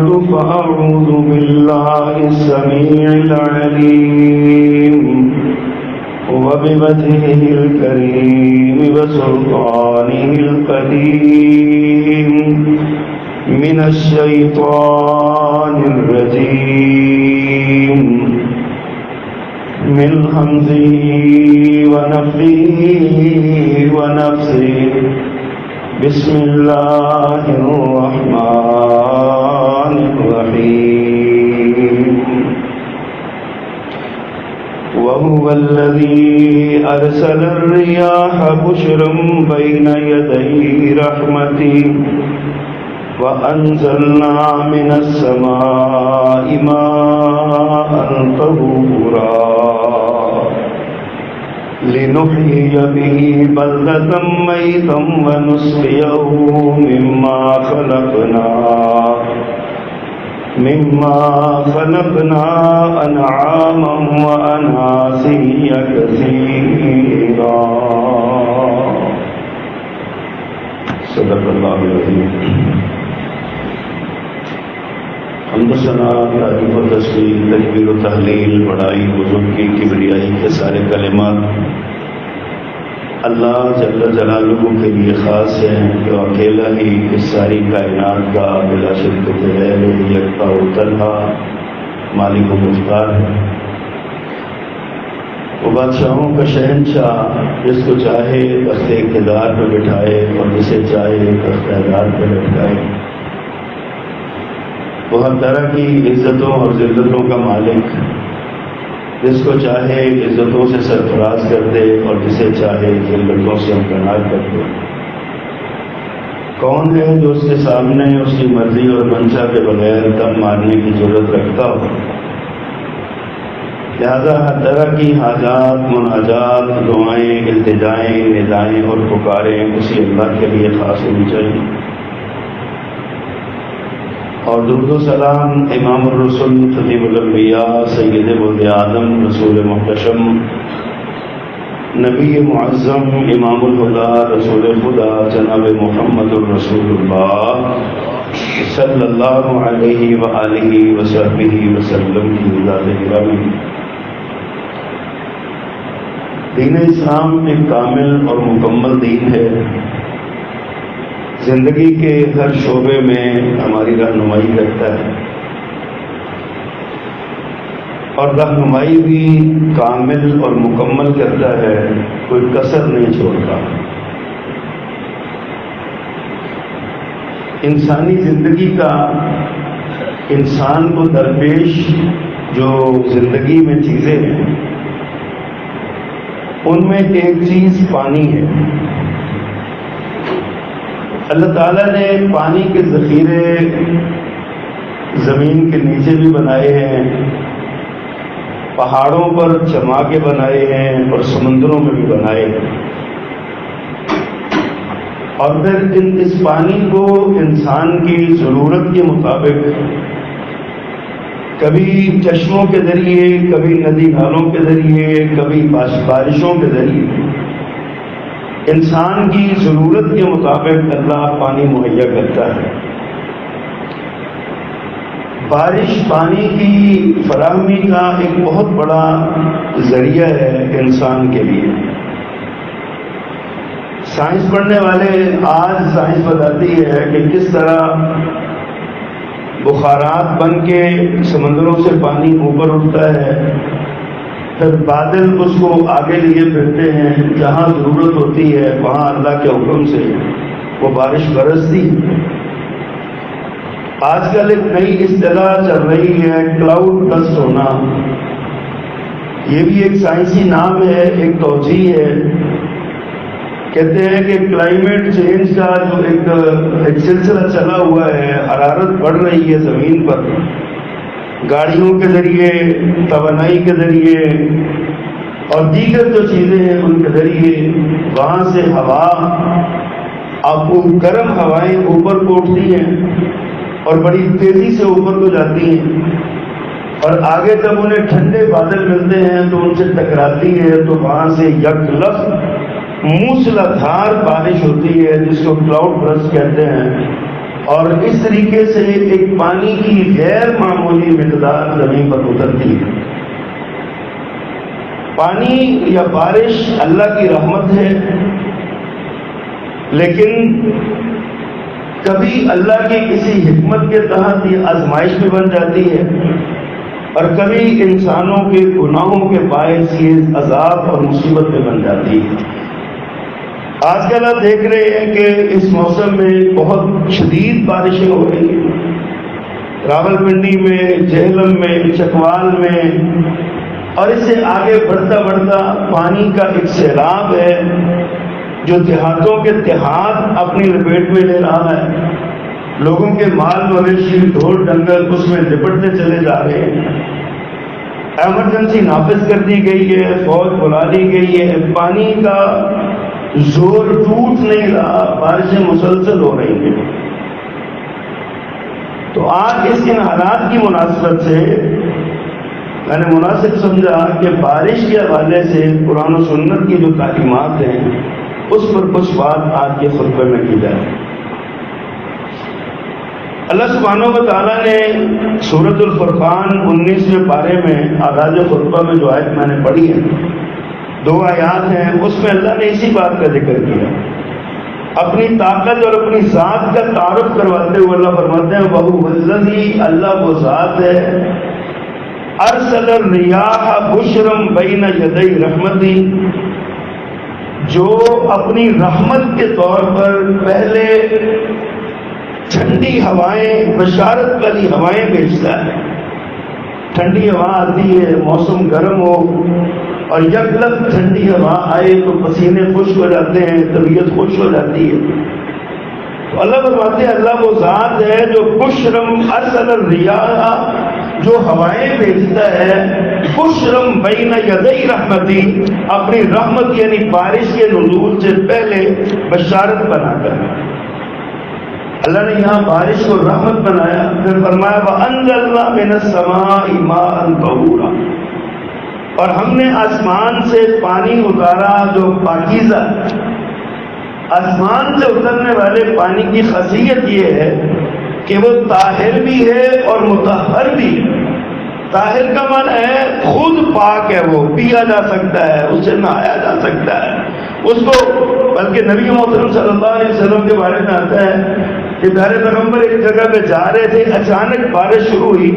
بعد فأعوذ بالله السميع العليم وبوجهه الكريم وسلطانه القديم من الشيطان الرجيم من همزه ونفخه ونفثه بسم الله الرحمن الرحيم وهو الذي أرسل الرياح بشرا بين يدي رحمته وأنزلنا من السماء ماء طهورا لنحيي به بلدة ميتا ونسقيه مما خلقنا أنعاما وأناسيا كثيرا صدق اللہ العظیم. حمد و ثنا، تعریف و تسبیح، تکبیر و تحلیل، بڑائی بزرگی، کبریائی کے سارے کلمات اللہ جل جلالہ کے لیے خاص ہیں، جو اکیلا ہی اس ساری کائنات کا بلا شرک غیر یکتا و تنہا مالک و مختار ہے. وہ بادشاہوں کا شہنشاہ، جس کو چاہے تخت اقتدار پہ بٹھائے اور جسے چاہے تخت اقتدار پہ لٹکائے. وہ ہر طرح کی عزتوں اور ذلتوں کا مالک، جس کو چاہے عزتوں سے سرفراز کر دے اور جسے چاہے ذلتوں سے امکنار کر دے. کون ہے جو اس کے سامنے اس کی مرضی اور منشا کے بغیر دم مارنے کی ضرورت رکھتا ہو؟ لہذا ہر طرح کی حاجات، مناجات، دعائیں، التجائیں، ندائیں اور پکاریں اسی اللہ کے لیے خاص ہونی چاہیے. اور درود و سلام امام الرسل، خطیب الانبیاء، سید ولد آدم، رسول محتشم، نبی معظم، امام الہدیٰ، رسول خدا، جناب محمد الرسول اللہ صلی اللہ علیہ وآلہ وصحبہ وسلم کی ذات گرامی. دین اسلام ایک کامل اور مکمل دین ہے. زندگی کے ہر شعبے میں ہماری رہنمائی کرتا ہے اور رہنمائی بھی کامل اور مکمل کرتا ہے، کوئی کسر نہیں چھوڑتا. انسانی زندگی کا انسان کو درپیش جو زندگی میں چیزیں ہیں، ان میں ایک چیز پانی ہے. اللہ تعالیٰ نے پانی کے ذخیرے زمین کے نیچے بھی بنائے ہیں، پہاڑوں پر جما کے بنائے ہیں اور سمندروں میں بھی بنائے ہیں. اور پھر اس پانی کو انسان کی ضرورت کے مطابق کبھی چشموں کے ذریعے، کبھی ندی نالوں کے ذریعے، کبھی بارشوں کے ذریعے انسان کی ضرورت کے مطابق اللہ پانی مہیا کرتا ہے. بارش پانی کی فراہمی کا ایک بہت بڑا ذریعہ ہے انسان کے لیے. سائنس پڑھنے والے آج سائنس بتاتی ہے کہ کس طرح بخارات بن کے سمندروں سے پانی اوپر اٹھتا ہے، پھر بادل اس کو آگے لیے پھرتے ہیں، جہاں ضرورت ہوتی ہے وہاں اللہ کے حکم سے وہ بارش برستی. آج کل ایک نئی اصطلاح چل رہی ہے کلاؤڈ بسٹ ہونا. یہ بھی ایک سائنسی نام ہے، ایک توجیہ ہے. کہتے ہیں کہ کلائمیٹ چینج کا جو ایک سلسلہ چلا ہوا ہے، حرارت بڑھ رہی ہے زمین پر، گاڑیوں کے ذریعے، توانائی کے ذریعے اور دیگر جو چیزیں ہیں ان کے ذریعے وہاں سے ہوا، آپ کو گرم ہوائیں اوپر کو اٹھتی ہیں اور بڑی تیزی سے اوپر کو جاتی ہیں، اور آگے جب انہیں ٹھنڈے بادل ملتے ہیں تو ان سے ٹکراتی ہے تو وہاں سے یک لفظ موسلادھار بارش ہوتی ہے، جس کو کلاؤڈ برسٹ کہتے ہیں. اور اس طریقے سے ایک پانی کی غیر معمولی مقدار زمین پر اترتی ہے۔ پانی یا بارش اللہ کی رحمت ہے، لیکن کبھی اللہ کی کسی حکمت کے تحت یہ آزمائش بھی بن جاتی ہے، اور کبھی انسانوں کے گناہوں کے باعث یہ عذاب اور مصیبت میں بن جاتی ہے۔ آج کل آپ دیکھ رہے ہیں کہ اس موسم میں بہت شدید بارشیں ہو رہی ہیں، راولپنڈی میں، جہلم میں، چکوال میں، اور اس سے آگے بڑھتا بڑھتا پانی کا ایک سیلاب ہے جو دیہاتوں کے دیہات اپنی لپیٹ میں لے رہا ہے۔ لوگوں کے مال مویشی، ڈھول ڈنگر اس میں لپٹتے چلے جا رہے ہیں۔ ایمرجنسی نافذ کر دی گئی ہے، فوج بلا لی گئی ہے، پانی کا زور ٹوٹ نہیں رہا، بارشیں مسلسل ہو رہی ہیں۔ تو آج ان حالات کی مناسبت سے میں نے مناسب سمجھا کہ بارش کے حوالے سے قرآن و سنت کی جو تعلیمات ہیں اس پر کچھ بات آج کے خطبے میں کی جائے۔ اللہ سبحانہ و تعالیٰ نے سورۃ الفرقان 19ویں پارے میں آغاز خطبہ میں جو آیت میں نے پڑھی ہے، 2 آیات ہیں، اس میں اللہ نے اسی بات کا ذکر کیا۔ اپنی طاقت اور اپنی ذات کا تعارف کرواتے ہوئے اللہ فرماتے ہیں وَهُوَ الَّذِي، اللہ وہ ذات ہے، ارسل الرياح بشرا بین یدی رحمتی، جو اپنی رحمت کے طور پر پہلے ٹھنڈی ہوائیں، بشارت والی ہوائیں بھیجتا ہے۔ ٹھنڈی ہوا آتی ہے، موسم گرم ہو اور یک لگ ٹھنڈی ہوا آئے تو پسینے خشک ہو جاتے ہیں، طبیعت خوش ہو جاتی ہے۔ تو اللہ فرماتے ہیں اللہ وہ ذات ہے جو بشرم ارسل الرياح، جو ہوائیں بھیجتا ہے، بشرم بین یدی رحمتی، اپنی رحمت یعنی بارش کے نزول سے پہلے بشارت بنا کر۔ اللہ نے یہاں بارش کو رحمت بنایا، پھر فرمایا وَأَنزَلْنَا مِنَ السَّمَاءِ مَاءً طَهُورًا، اور ہم نے آسمان سے پانی اتارا جو پاکیزہ۔ آسمان سے اترنے والے پانی کی خاصیت یہ ہے کہ وہ طاہر بھی ہے اور مطہر بھی ہے۔ طاہر کا معنی ہے خود پاک ہے، وہ پیا جا سکتا ہے، اس سے نہایا جا سکتا ہے اس کو، بلکہ نبی محترم صلی اللہ علیہ وسلم کے بارے میں آتا ہے کہ پیارے پیغمبر ایک جگہ پہ جا رہے تھے، اچانک بارش شروع ہوئی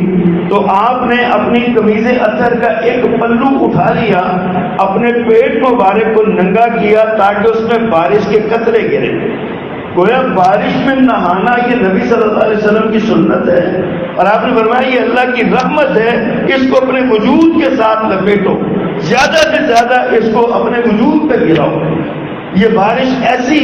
تو آپ نے اپنی قمیض اثر کا ایک پلو اٹھا لیا، اپنے پیٹ مبارک کو ننگا کیا تاکہ اس میں بارش کے قطرے گرے۔ گویا بارش میں نہانا یہ نبی صلی اللہ علیہ وسلم کی سنت ہے، اور آپ نے فرمایا یہ اللہ کی رحمت ہے، اس کو اپنے وجود کے ساتھ لپیٹو، زیادہ سے زیادہ اس کو اپنے وجود پہ گراؤ۔ یہ بارش ایسی،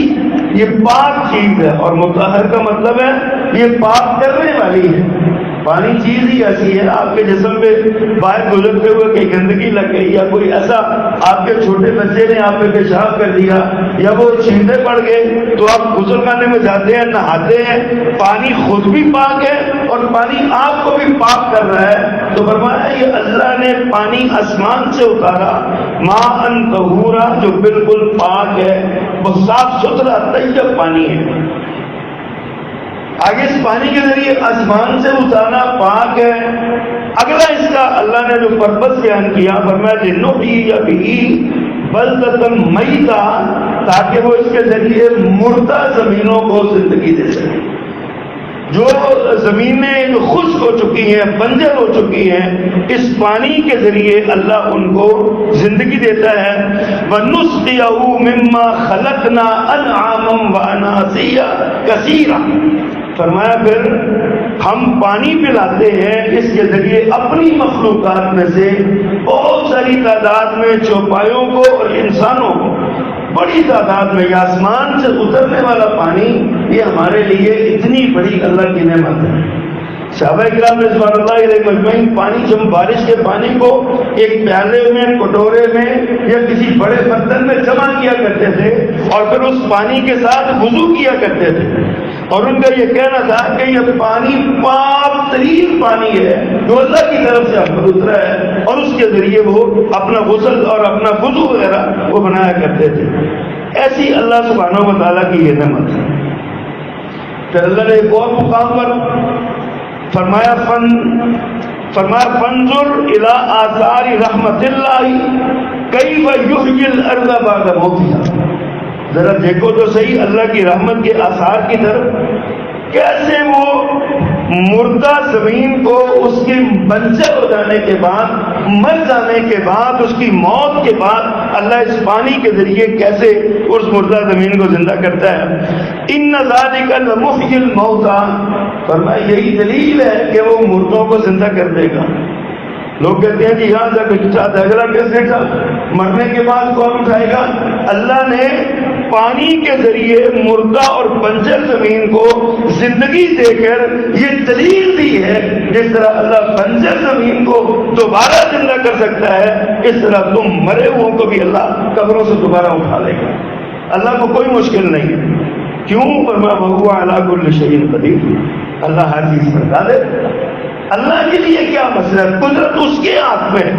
یہ پاک چیز ہے، اور مطہر کا مطلب ہے یہ پاک کرنے والی ہے۔ پانی چیز ہی ایسی ہے، آپ کے جسم پہ باہر گزرتے ہوئے کہیں گندگی لگ گئی، یا کوئی ایسا آپ کے چھوٹے بچے نے آپ پہ پیشاب کر دیا، یا وہ چھینٹے پڑ گئے تو آپ غسل خانے میں جاتے ہیں، نہاتے ہیں، پانی خود بھی پاک ہے اور پانی آپ کو بھی پاک کر رہا ہے۔ تو فرمایا یہ اللہ نے پانی آسمان سے اتارا، ماء طہورا، جو بالکل پاک ہے، وہ صاف ستھرا طیب پانی ہے۔ آگے اس پانی کے ذریعے آسمان سے اتارنا پاک ہے۔ اگلا اس کا اللہ نے جو پرپس بیان کیا، فرمایا لنحیی بہ بلدۃ میتا، تاکہ وہ اس کے ذریعے مردہ زمینوں کو زندگی دے سکے۔ جو زمینیں جو خشک ہو چکی ہیں، بنجر ہو چکی ہیں، اس پانی کے ذریعے اللہ ان کو زندگی دیتا ہے۔ وَنُسْقِيَهُ مِمَّا خَلَقْنَا أَنْعَامًا وَأَنَاسِيَّ كَثِيرًا، فرمایا پھر ہم پانی پلاتے ہیں اس کے ذریعے اپنی مخلوقات میں سے بہت ساری تعداد میں چوپایوں کو اور انسانوں کو، بڑی تعداد میں۔ یہ آسمان سے اترنے والا پانی یہ ہمارے لیے اتنی بڑی اللہ کی نعمت ہے۔ صحابہ کرام رضوان اللہ علیہ مجمعین پانی، جب بارش کے پانی کو ایک پیالے میں، کٹورے میں یا کسی بڑے برتن میں جمع کیا کرتے تھے اور پھر اس پانی کے ساتھ وضو کیا کرتے تھے، اور ان کا یہ کہنا تھا کہ یہ پانی پاک ترین پانی ہے جو اللہ کی طرف سے ہم پر اترا ہے، اور اس کے ذریعے وہ اپنا غسل اور اپنا وضو وغیرہ وہ بنایا کرتے تھے۔ ایسی اللہ سبحانہ و تعالیٰ کی یہ نعمت ہے۔ پھر اللہ نے ایک اور مقام پر فرمایا فانظر الی آثار رحمت اللہ کیف یحیی الارض بعد موتها، ذرا دیکھو تو صحیح اللہ کی رحمت کے آثار کی طرف، کیسے وہ مردہ زمین کو اس کے بنجر ہو جانے کے بعد، مر جانے کے بعد، اس کی موت کے بعد اللہ اس پانی کے ذریعے کیسے اس مردہ زمین کو زندہ کرتا ہے۔ ان ذالک لمحیی الموتى، فرمایا یہی دلیل ہے کہ وہ مردوں کو زندہ کر دے گا۔ لوگ کہتے ہیں کہ یہاں جا کے اگلا کیسے تھا، مرنے کے بعد کون اٹھائے گا؟ اللہ نے پانی کے ذریعے مردہ اور بنجر زمین کو زندگی دے کر یہ دلیل دی ہے، جس طرح اللہ بنجر زمین کو دوبارہ زندہ کر سکتا ہے، اس طرح تم مرے ہوئے کو بھی اللہ قبروں سے دوبارہ اٹھا لے گا۔ اللہ کو کوئی مشکل نہیں ہے۔ کیوں؟ فرمایا وَهُوَ عَلَىٰ كُلِّ شَيْءٍ قَدِيرٌ، اللہ ہر چیز پر قادر۔ اللہ کے لیے کیا مسئلہ ہے؟ قدرت اس کے ہاتھ میں،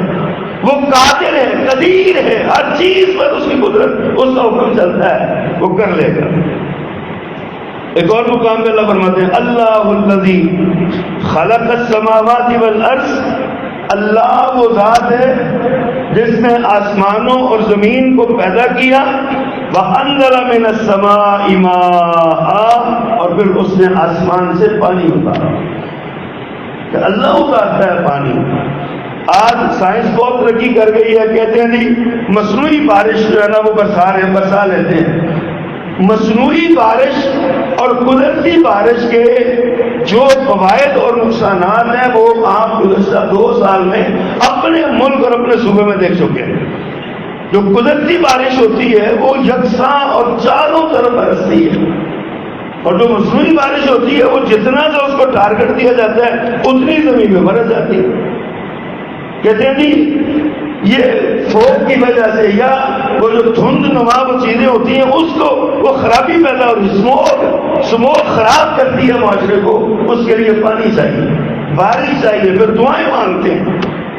وہ قادر ہے، قدیر ہے، ہر چیز پر اس کی قدرت، اس کا حکم چلتا ہے، وہ کر لے گا۔ ایک اور مقام پہ اللہ فرماتے ہیں اللہ الذی خلق السماوات والارض، اللہ وہ ذات ہے جس نے آسمانوں اور زمین کو پیدا کیا، وَأَنزَلَ مِنَ السَّمَاءِ مَاءً، اور پھر اس نے آسمان سے پانی اتارا، کہ اللہ اتارتا ہے پانی۔ آج سائنس بہت ترقی کر گئی ہے، کہتے ہیں جی مصنوعی بارش جو ہے نا وہ برسا لیتے ہیں۔ مصنوعی بارش اور قدرتی بارش کے جو فوائد اور نقصانات ہیں وہ آپ گزشتہ 2 سال میں اپنے ملک اور اپنے صوبے میں دیکھ چکے ہیں۔ جو قدرتی بارش ہوتی ہے وہ یکساں اور چاروں طرف برستی ہے، اور جو مصنوعی بارش ہوتی ہے وہ جتنا جو اس کو ٹارگٹ دیا جاتا ہے اتنی زمین میں برس جاتی ہے۔ کہتے ہیں جی یہ فوگ کی وجہ سے یا وہ جو دھند نما وہ چیزیں ہوتی ہیں اس کو وہ خرابی پیدا اور اسموگ خراب کرتی ہے معاشرے کو، اس کے لیے پانی چاہیے، بارش چاہیے، پھر دعائیں مانگتے ہیں۔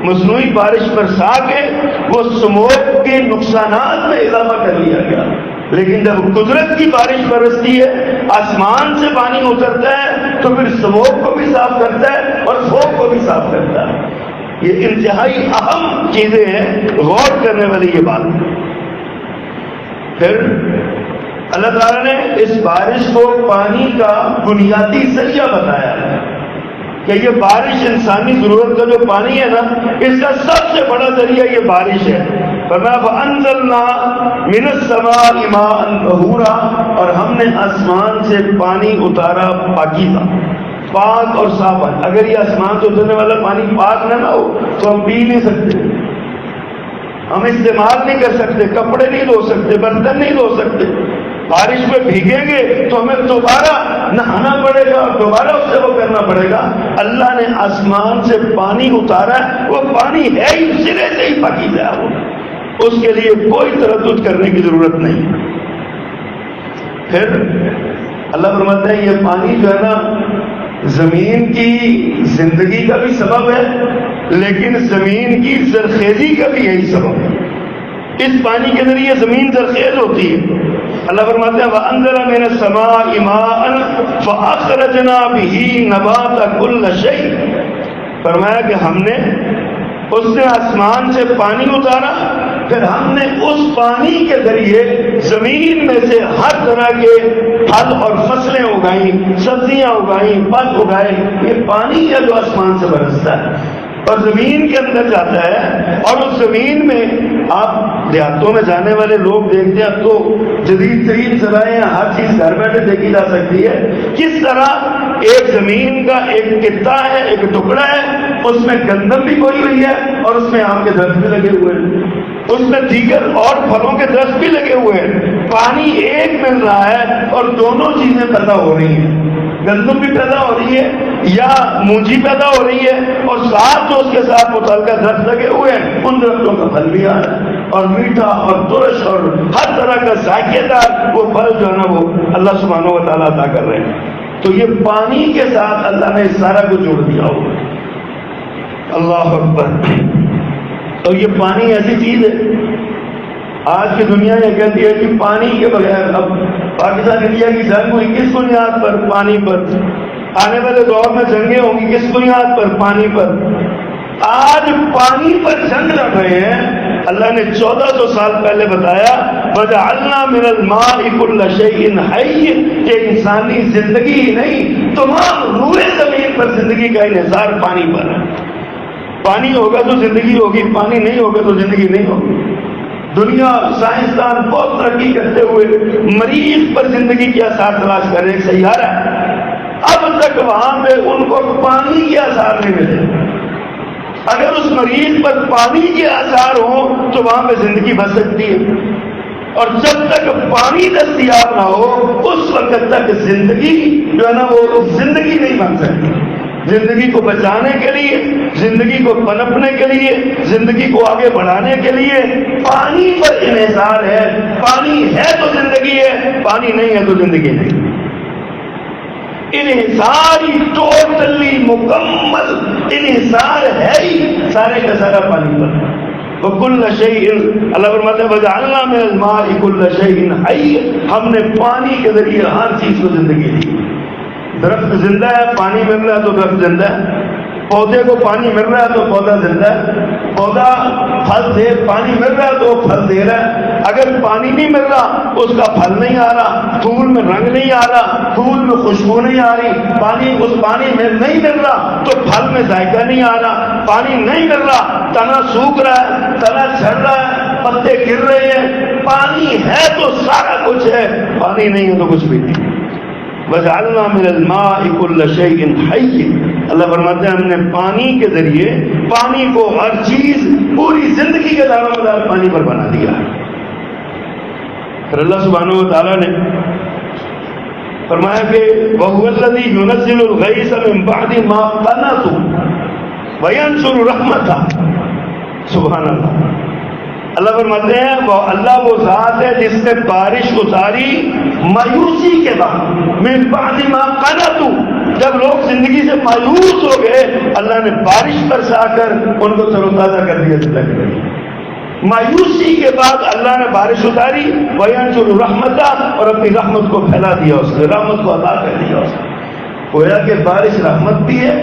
مصنوعی بارش برسا کے وہ اسموگ کے نقصانات میں اضافہ کر لیا گیا، لیکن جب قدرت کی بارش برستی ہے، آسمان سے پانی اترتا ہے تو پھر اسموگ کو بھی صاف کرتا ہے اور فوگ کو بھی صاف کرتا ہے۔ یہ انتہائی اہم چیزیں ہیں، غور کرنے والی یہ بات۔ پھر اللہ تعالیٰ نے اس بارش کو پانی کا بنیادی ذریعہ بتایا کہ یہ بارش انسانی ضرورت کا جو پانی ہے نا، اس کا سب سے بڑا ذریعہ یہ بارش ہے۔ فَأَنزَلْنَا مِنَ السَّمَاءِ مَاءً طَهُورًا، اور ہم نے آسمان سے پانی اتارا پاکیزہ، پاک اور صاف پانی۔ اگر یہ آسمان سے اترنے والا پانی پاک نہ ہو تو ہم پی نہیں سکتے، ہم استعمال نہیں کر سکتے، کپڑے نہیں دھو سکتے، برتن نہیں دھو سکتے۔ بارش میں بھیگیں گے تو ہمیں دوبارہ نہانا پڑے گا اور دوبارہ اس سے وہ کرنا پڑے گا۔ اللہ نے آسمان سے پانی اتارا ہے، وہ پانی ہے ہی سرے سے ہی پاکیزہ ہے، وہ اس کے لیے کوئی تردد کرنے کی ضرورت نہیں۔ پھر اللہ فرماتا ہے یہ پانی جو ہے نا زمین کی زندگی کا بھی سبب ہے، لیکن زمین کی زرخیزی کا بھی یہی سبب ہے۔ اس پانی کے ذریعے زمین زرخیز ہوتی ہے۔ اللہ فرماتے ہیں وَأَنزَلَ مِنَ السَّمَاءِ مَاءً فَأَخْرَجْنَا بِهِ نَبَاتَ كُلِّ شَيْءٍ، فرمایا کہ ہم نے اس نے آسمان سے پانی اتارا، پھر ہم نے اس پانی کے ذریعے زمین میں سے ہر طرح کے پھل اور فصلیں اگائیں، سبزیاں اگائیں، پھل اگائے۔ یہ پانی ہے جو آسمان سے برستا ہے اور زمین کے اندر جاتا ہے، اور اس زمین میں آپ دیہاتوں میں جانے والے لوگ دیکھتے ہیں تو جدید ترین ذرائع ہر چیز گھر بیٹھے دیکھی جا سکتی ہے، کس طرح ایک زمین کا ایک قطعہ ہے، ایک ٹکڑا ہے، اس میں گندم بھی بوئی ہوئی ہے اور اس میں آم کے درخت بھی لگے ہوئے ہیں، اس میں دیگر اور پھلوں کے درخت بھی لگے ہوئے ہیں۔ پانی ایک مل رہا ہے اور دونوں چیزیں پیدا ہو رہی ہیں، گندم بھی پیدا ہو رہی ہے یا مونجی پیدا ہو رہی ہے، اور ساتھ جو اس کے ساتھ متعلقہ درخت لگے ہوئے ہیں ان درختوں کا پھل بھی آ رہا ہے، اور میٹھا اور ترش اور ہر طرح کا ذائقے دار وہ پھل جو ہے نا وہ اللہ سبحانہ و تعالیٰ عطا کر رہے ہیں۔ تو یہ پانی کے ساتھ اللہ نے سارا کچھ جوڑ دیا ہوا ہے۔ اللہ اکبر۔ اور یہ پانی ایسی چیز ہے، آج کی دنیا یہ کہتی ہے کہ پانی کے بغیر اب پاکستان انڈیا کی جنگ ہوئی کس بنیاد پر؟ پانی پر۔ آنے والے دور میں جنگیں ہوں گی کس بنیاد پر؟ پانی پر۔ آج پانی پر جنگ لڑ رہے ہیں۔ اللہ نے 1400 سال پہلے بتایا وَجَعَلْنَا مِنَ الْمَاءِ كُلَّ شَيْءٍ حَيٍّ، کہ انسانی زندگی ہی نہیں تمام روئے زمین پر زندگی کا انحصار پانی پر ہے۔ پانی ہوگا تو زندگی ہوگی، پانی نہیں ہوگا تو زندگی نہیں ہوگی۔ دنیا سائنسدان بہت ترقی کرتے ہوئے مریخ پر زندگی کے آثار تلاش کر رہے ہیں، ایک سیارہ ہے، اب تک وہاں پہ ان کو پانی کے آثار نہیں ملے۔ اگر اس مریض پر پانی کے آثار ہوں تو وہاں پہ زندگی بچ سکتی ہے، اور جب تک پانی دستیاب نہ ہو اس وقت تک زندگی جو ہے نا وہ زندگی نہیں بن سکتی۔ زندگی کو بچانے کے لیے، زندگی کو پنپنے کے لیے، زندگی کو آگے بڑھانے کے لیے پانی پر انحصار ہے۔ پانی ہے تو زندگی ہے، پانی نہیں ہے تو زندگی نہیں۔ انحصاری ٹوٹلی مکمل انحصار ہے ہی سارے کا سارا پانی پر۔ وَكُلَّ شَيْءٍ، اللہ فرماتے ہیں وَجَعَلْنَا مِنَ الْمَاءِ كُلَّ شَيْءٍ حَيٍّ، ہم نے پانی کے ذریعے ہر چیز کو زندگی دی۔ درخت زندہ ہے، پانی مل رہا ہے تو درخت زندہ ہے۔ پودے کو پانی مل رہا ہے تو پودا زندہ ہے۔ پودا پھل دے، پانی مل رہا ہے تو وہ پھل دے رہا ہے۔ اگر پانی نہیں مل رہا اس کا پھل نہیں آ رہا، پھول میں رنگ نہیں آ رہا، پھول میں خوشبو نہیں آ رہی۔ اس پانی میں نہیں مل رہا تو پھل میں ذائقہ نہیں آ رہا۔ پانی نہیں مل رہا، تنا سوکھ رہا ہے، تنا جھڑ رہا ہے، پتے گر رہے ہیں۔ پانی ہے تو سارا کچھ ہے، پانی نہیں ہے تو کچھ بھی نہیں۔ وَجَعَلْنَا مِنَ الْمَاءِ كُلَّ شَيْءٍ حَيٍّ، اللہ فرماتے ہیں ہم نے پانی کے ذریعے پانی کو ہر چیز پوری زندگی کے دار و مدار پانی پر بنا دیا۔ پھر اللہ سبحانہ و تعالیٰ نے فرمایا کہ وَهُوَ الَّذِي يُنَزِّلُ الْغَيْثَ مِن بَعْدِ مَا قَنَطُوا وَيَنشُرُ رَحْمَتَهُ، سبحان اللہ۔ اللہ فرماتے ہیں وہ اللہ وہ ذات ہے جس نے بارش اتاری مایوسی کے بعد، من بعد ما قنطوا، جب لوگ زندگی سے مایوس ہو گئے اللہ نے بارش برسا کر ان کو تر و تازہ کر دیا زندگی۔ مایوسی کے بعد اللہ نے بارش اتاری، وَيَنشُرُ رَحْمَتَهُ، اور اپنی رحمت کو پھیلا دیا، اس نے رحمت کو عطا کر دیا اس نے۔ گویا کہ بارش رحمت بھی ہے،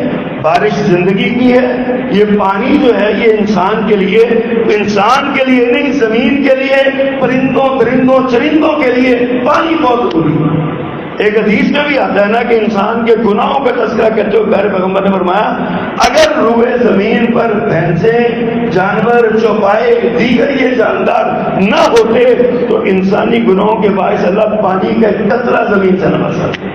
بارش زندگی کی ہے۔ یہ پانی جو ہے یہ انسان کے لیے نہیں، زمین کے لیے، پرندوں درندوں چرندوں کے لیے پانی بہت ضروری ہے۔ ایک حدیث میں بھی آتا ہے نا کہ انسان کے گناہوں کا تذکرہ کرتے ہوئے پیارے پیغمبر نے فرمایا اگر روئے زمین پر بھینسیں، جانور، چوپائے، دیگر یہ جاندار نہ ہوتے تو انسانی گناہوں کے باعث اللہ پانی کا ایک قطرہ زمین سے نہ برساتا،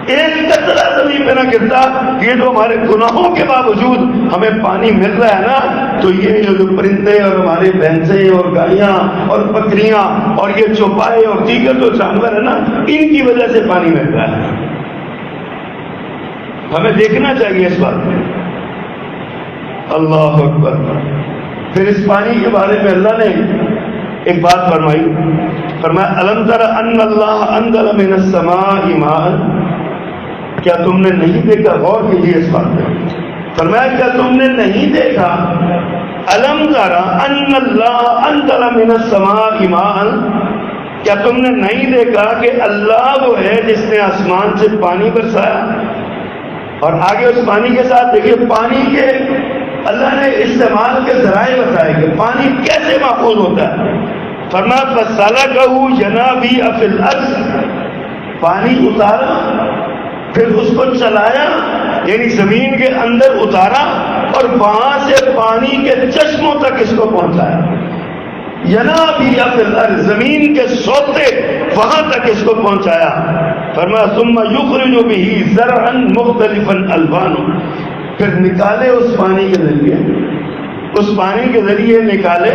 ایک قطرہ زمین پہ نہ گرتا۔ یہ جو ہمارے گناہوں کے باوجود ہمیں پانی مل رہا ہے نا، تو یہ جو پرندے اور ہمارے بھینسیں اور گائیاں اور بکریاں اور یہ چوپائے اور دیگر جو جانور ہیں نا، ان کی وجہ سے پانی مل رہا ہے۔ ہمیں دیکھنا چاہیے اس بات میں۔ اللہ اکبر۔ پھر اس پانی کے بارے میں اللہ نے ایک بات فرمائی، فرمایا الم تر ان اللہ انزل من السماء ماء، کیا تم نے نہیں دیکھا؟ غور کیجیے اس بات پہ۔ فرمایا کیا تم نے نہیں دیکھا؟ الم تر ان اللہ انزل من السماء ماء، کیا تم نے نہیں دیکھا کہ اللہ وہ ہے جس نے آسمان سے پانی برسایا؟ اور آگے اس پانی کے ساتھ دیکھیے پانی کے اللہ نے استعمال کے ذرائع بتائے کہ پانی کیسے محفوظ ہوتا ہے۔ فرمایا فَسَلَكَهُ يَنَابِيعَ فِي الْأَرْضِ، پانی اتارا پھر اس کو چلایا، یعنی زمین کے اندر اتارا اور وہاں سے پانی کے چشموں تک اس کو پہنچایا۔ يَنَابِيعَ فِي الْأَرْضِ، زمین کے سوتے وہاں تک اس کو پہنچایا۔ فرمایا ثُمَّ يُخْرِجُ بِهِ زَرْعًا مُخْتَلِفًا أَلْوَانُهُ، پھر نکالے اس پانی کے ذریعے، اس پانی کے ذریعے نکالے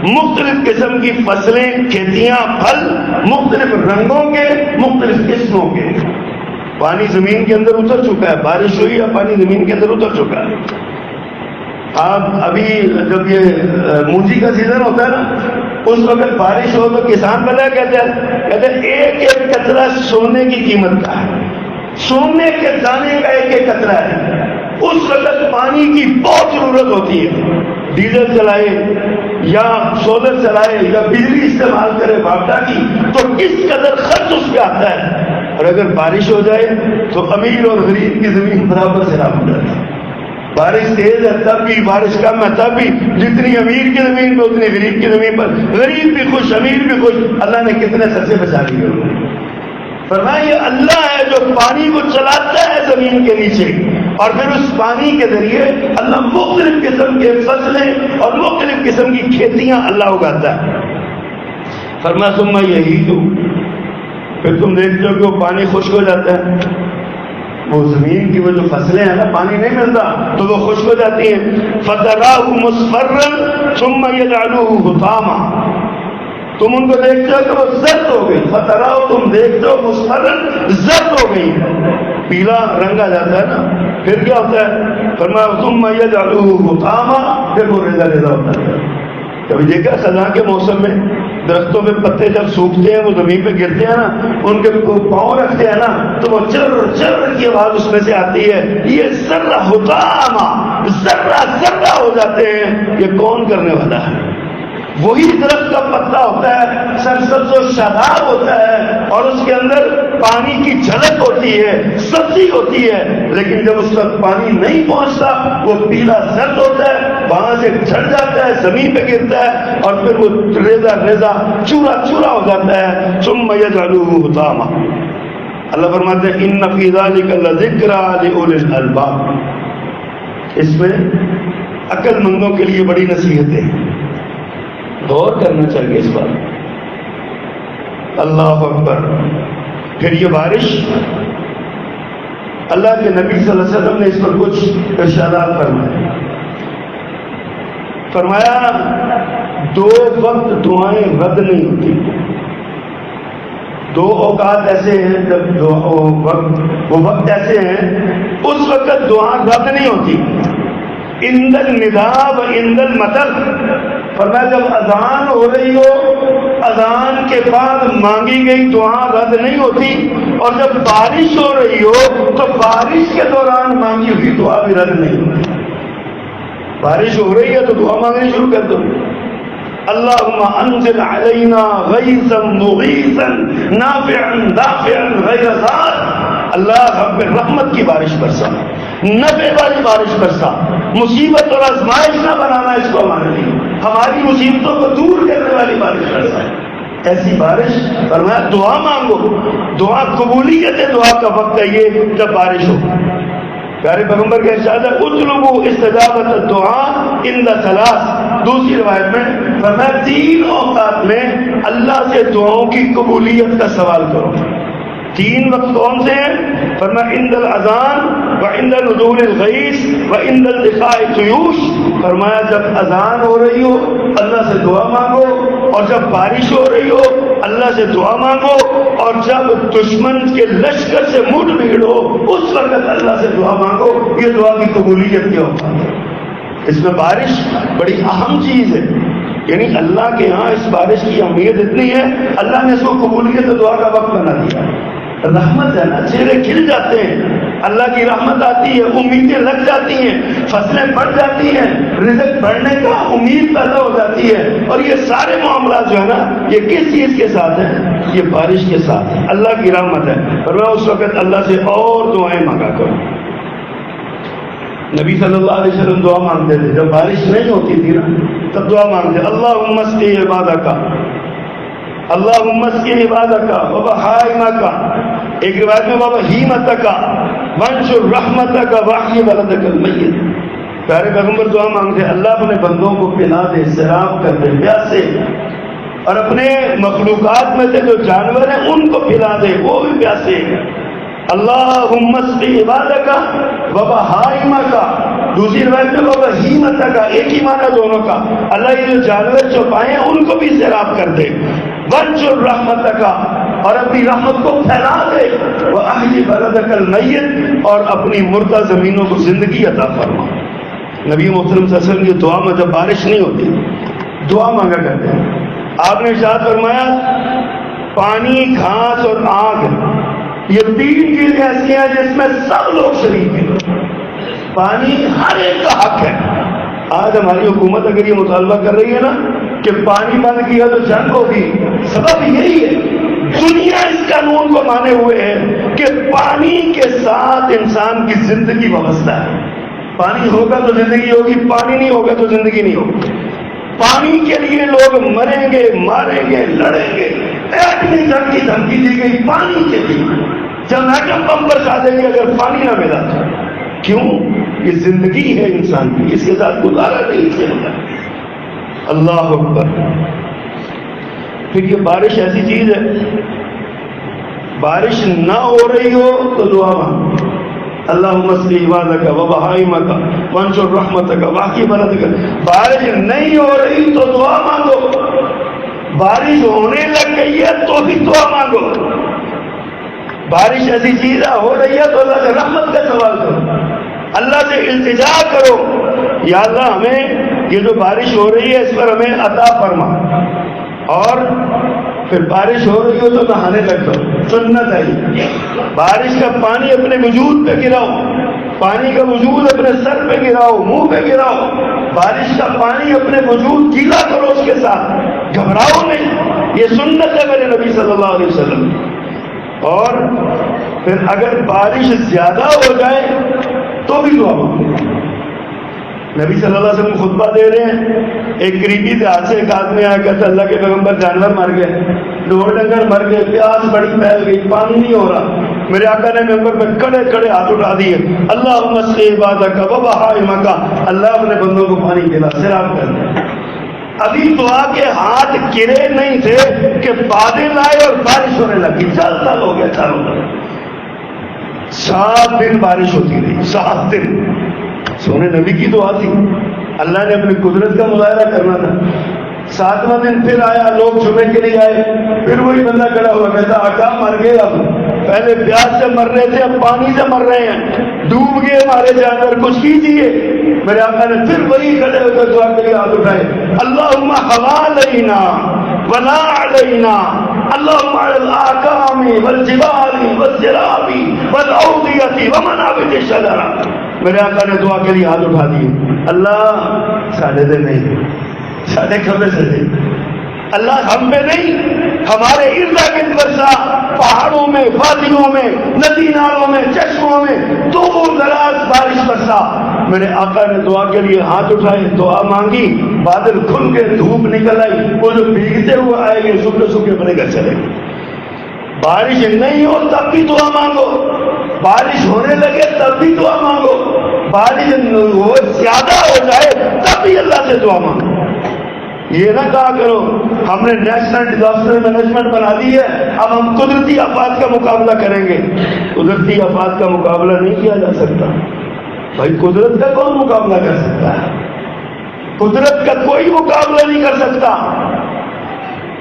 مختلف قسم کی فصلیں، کھیتیاں، پھل، مختلف رنگوں کے، مختلف قسموں کے۔ پانی زمین کے اندر اتر چکا ہے، بارش ہوئی ہے، پانی زمین کے اندر اتر چکا ہے۔ آپ ابھی جب یہ مونجی کا سیزن ہوتا ہے نا، اس وقت بارش ہو تو کسان بلا کہتے ہیں ایک ایک قطرہ سونے کی قیمت کا ہے، سونے کے دانے کا ایک ایک قطرہ ہے۔ اس وقت پانی پانی کی بہت ضرورت ہوتی ہے، ڈیزل چلائے یا سولر چلائے یا بجلی استعمال کرے واپڈا کی تو کس قدر خرچ اس پہ آتا ہے، اور اگر بارش ہو جائے تو امیر اور غریب کی زمین برابر سیراب ہو جاتی ہے۔ بارش تیز ہے تب بھی، بارش کم ہے تب بھی، جتنی امیر کی زمین پہ اتنی غریب کی زمین پر، غریب بھی خوش امیر بھی خوش۔ اللہ نے کتنے سچے بچا لیے۔ فرمایا یہ اللہ ہے جو پانی کو چلاتا ہے زمین کے نیچے، اور پھر اس پانی کے ذریعے اللہ مختلف قسم کے فصلیں اور مختلف قسم کی کھیتیاں اللہ اگاتا ہے۔ فرمایا ثم یہی تو پھر تم دیکھتے ہو کہ وہ پانی خشک ہو جاتا ہے، وہ زمین کی وہ جو فصلیں ہیں نا، پانی نہیں ملتا تو وہ خشک ہو جاتی ہیں۔ فَتَرَاهُ مُصْفَرًّا ثُمَّ يَجْعَلُهُ حُطَامًا، تم ان کو دیکھتے ہو کہ وہ زرد ہو گئی، فَتَرَاهُ تم دیکھتے ہو مُصْفَرًّا زرد ہو گئی، پیلا رنگ آ جاتا ہے نا، پھر کیا ہوتا ہے؟ فرمایا ثُمَّ يَجْعَلُهُ حُطَامًا، پھر وہ ریزا ریزا ہوتا ہے۔ کبھی دیکھا خزاں کے موسم میں درختوں پہ پتے جب سوکھتے ہیں وہ زمین پہ گرتے ہیں نا، ان کے پاؤں رکھتے ہیں نا تو وہ چر چر کی آواز اس میں سے آتی ہے، یہ ذرہ حطامہ، ذرہ ذرہ ہو جاتے ہیں۔ یہ کون کرنے والا ہے؟ وہی درخت کا پتا ہوتا ہے، سرسبز و شاداب ہوتا ہے، اور اس کے اندر پانی کی جھلک ہوتی ہے، سبزی ہوتی ہے، لیکن جب اس تک پانی نہیں پہنچتا وہ پیلا زرد ہوتا ہے، وہاں سے جھڑ جاتا ہے، زمین پہ گرتا ہے، اور پھر وہ ریزا ریزا چورا چورا ہو جاتا ہے۔ ثم یجعلوہ حطاما، اللہ فرماتے ہیں ان فی ذلک لذکری لأولی الالباب، اس میں عقل مندوں کے لیے بڑی نصیحتیں، غور کرنا چاہیے اس بات۔ اللہ اکبر۔ پھر یہ بارش، اللہ کے نبی صلی اللہ علیہ وسلم نے اس پر کچھ ارشادات فرمائے۔ فرمایا 2 وقت دعائیں رد نہیں ہوتی، 2 اوقات ایسے ہیں جب وہ وقت ایسے ہیں اس وقت دعا رد نہیں ہوتی۔ عند النداء و عند المطر، فرمایا جب اذان ہو رہی ہو، اذان کے بعد مانگی گئی دعا رد نہیں ہوتی، اور جب بارش ہو رہی ہو تو بارش کے دوران مانگی ہوئی دعا بھی رد نہیں ہوتی۔ بارش ہو رہی ہے تو دعا مانگنی شروع کر دو، اللہم انزل علینا غیثا مغیثا نافعا دافعا غیر ضار، اللہ ہم پہ رحمت کی بارش برسا، نفع والی بارش برسا، مصیبت اور آزمائش نہ بنانا اس کو ہمارے لیے، ہماری مصیبتوں کو دور کرنے والی بارش برسا، ایسی بارش۔ فرمایا دعا مانگو، دعا قبولیت دعا کا وقت ہے یہ جب بارش ہو۔ پیارے پیغمبر کا ارشاد ہے اطلبوا استجابت الدعاء عند 3، دوسری روایت میں فرمایا 3 اوقات میں اللہ سے دعاؤں کی قبولیت کا سوال کرو۔ 3 وقت کون سے ہیں؟ فرمایا عند الاذان و عند نزول الغیث و عند التقاء الطیوش، فرمایا جب اذان ہو رہی ہو اللہ سے دعا مانگو، اور جب بارش ہو رہی ہو اللہ سے دعا مانگو، اور جب دشمن کے لشکر سے مٹ بھیڑ ہو اس وقت اللہ سے دعا مانگو۔ یہ دعا کی قبولیت کیا ہوتا ہے؟ اس میں بارش بڑی اہم چیز ہے، یعنی اللہ کے ہاں اس بارش کی اہمیت اتنی ہے، اللہ نے اس کو قبولیت دعا کا وقت بنا دیا۔ رحمت ہے نا، چہرے کھل جاتے ہیں، اللہ کی رحمت آتی ہے، امیدیں لگ جاتی ہیں، فصلیں بڑھ جاتی ہیں، رزق بڑھنے کا امید پیدا ہو جاتی ہے، اور یہ سارے معاملات جو ہے نا یہ کس چیز کے ساتھ ہیں؟ یہ بارش کے ساتھ ہے، اللہ کی رحمت ہے۔ اور میں اس وقت اللہ سے اور دعائیں مانگا کروں۔ نبی صلی اللہ علیہ وسلم دعا مانگتے تھے، جب بارش نہیں ہوتی تھی نا تب دعا مانگتے، اللہم اسقی عبادک، اللہم اسقی عبادک وبہائمک، ایک روایت میں وبہیمتک وانشر رحمتک واحی بلدک المیت۔ پیارے پیغمبر دعا مانگتے اللہ اپنے بندوں کو پلا دے، سیراب کر دے پیاسے، اور اپنے مخلوقات میں سے جو جانور ہیں ان کو پلا دے، وہ بھی پیاسے ہیں۔ اللہم اسقی عبادک وبہائمک، دوسری روایت میں وبہیمتک، ایک ہی معنی دونوں کا، اللہ یہ جو جانور چوپائے ہیں ان کو بھی سیراب کر دے، وانشر رحمتک، اور اپنی رحمت کو پھیلا دے، واحی بلدک المیت، اور اپنی مردہ زمینوں کو زندگی عطا فرما۔ نبی محترم صلی اللہ علیہ وسلم کی دعا میں جب بارش نہیں ہوتی دعا مانگا کرتے ہیں۔ آپ نے ارشاد فرمایا پانی، گھاس اور آگ، یہ 3 چیزیں ایسی ہیں جس میں سب لوگ شریک ہیں۔ پانی ہر ایک کا حق ہے. آج ہماری حکومت اگر یہ مطالبہ کر رہی ہے نا کہ پانی بند کیا تو جنگ ہوگی، سبب یہی ہے. دنیا اس قانون کو مانے ہوئے ہے کہ پانی کے ساتھ انسان کی زندگی وابستہ ہے. پانی ہوگا تو زندگی ہوگی، پانی نہیں ہوگا تو زندگی نہیں ہوگی. پانی کے لیے لوگ مریں گے، ماریں گے، لڑیں گے. ایٹمی جنگ کی دھمکی دی گئی پانی کے لیے، جب ایٹم بم برسا دیں گے اگر پانی نہ ملا تو. کیوں؟ یہ زندگی ہے انسان کی، اس کے ساتھ گزارا نہیں اس کے اندر. اللہ اکبر. پھر یہ بارش ایسی چیز ہے، بارش نہ ہو رہی ہو تو دعا مانگو. اللہم اسقی عبادک و بہائمک وانشر رحمتک واقعی بلدک. بارش نہیں ہو رہی تو دعا مانگو. بارش ہونے لگ گئی ہے تو بھی دعا مانگو. بارش ایسی چیز ہے، ہو رہی ہے تو اللہ سے رحمت کا سوال کرو، اللہ سے التجا کرو، یا اللہ ہمیں یہ جو بارش ہو رہی ہے اس پر ہمیں عطا فرما. اور پھر بارش ہو رہی ہو تو نہانے لگ جاؤ، سنت ہے. بارش کا پانی اپنے وجود پہ گراؤ، پانی کا وجود اپنے سر پہ گراؤ، منہ پہ گراؤ. بارش کا پانی اپنے وجود گیلا کرو اس کے ساتھ، گھبراؤ نہیں. یہ سنت ہے میرے نبی صلی اللہ علیہ وسلم. اور پھر اگر بارش زیادہ ہو جائے تو بھی دعا مانگو. نبی صلی اللہ علیہ وسلم خطبہ دے رہے ہیں، ایک قریبی دیہات سے ایک آدمی آیا، کہتا اللہ کے پیغمبر جانور مر گئے، ڈور ڈنگر مر گئے، پیاس بڑی پھیل گئی، پانی نہیں ہو رہا. میرے آقا نے ممبر پہ کڑے کڑے ہاتھ اٹھا دیے، اللہم اسقی عبادک و بہائمک، اللہ اپنے بندوں کو پانی پلا، سیراب کر دے. ابھی دعا کے ہاتھ گرے نہیں تھے کہ بادل آئے اور بارش ہونے لگی. چلتا ہو گیا چاروں طرف. 7 دن بارش ہوتی رہی، 7 دن. سونے نبی کی دعا تھی، اللہ نے اپنی قدرت کا مظاہرہ کرنا تھا. 7واں دن پھر آیا، لوگ چھپے کے لیے آئے، پھر وہی بندہ کھڑا ہوا، کہتا آقا مر گئے، اب پہلے پیاس سے مر رہے تھے اب پانی سے مر رہے ہیں، ڈوب گئے ہمارے جانور، کچھ کیجیے. میرے آقا نے پھر وہی کھڑے ہو کر دعا کے لیے ہاتھ اٹھائے، اللہم حوالینا ولا علینا، اللہم علی الاکام والجبال والزراب والاودیہ ومنابت الشجر. میرے آقا نے دعا کے لیے ہاتھ اٹھا دیے، اللہ ساڑھے دے نہیں، ساڑھے کبے سے دے، اللہ ہم پہ نہیں، ہمارے ارد گرد برسا، پہاڑوں میں، وادیوں میں، ندی نالوں میں، چشموں میں، دور دراز بارش برسا. میرے آقا نے دعا کے لیے ہاتھ اٹھائے، دعا مانگی، بادل کھل کے دھوپ نکل آئی، وہ جو بھیگتے ہوئے آئے گے سکے سکے اپنے گھر چلے گئے. بارش نہیں ہو تب بھی دعا مانگو، بارش ہونے لگے تب بھی دعا مانگو، بارش زیادہ ہو جائے تب بھی اللہ سے دعا مانگو. یہ نہ کہا کرو ہم نے نیشنل ڈیزاسٹر مینجمنٹ بنا دی ہے، اب ہم قدرتی آفات کا مقابلہ کریں گے. قدرتی آفات کا مقابلہ نہیں کیا جا سکتا. بھائی قدرت کا کون مقابلہ کر سکتا ہے؟ قدرت کا کوئی مقابلہ نہیں کر سکتا.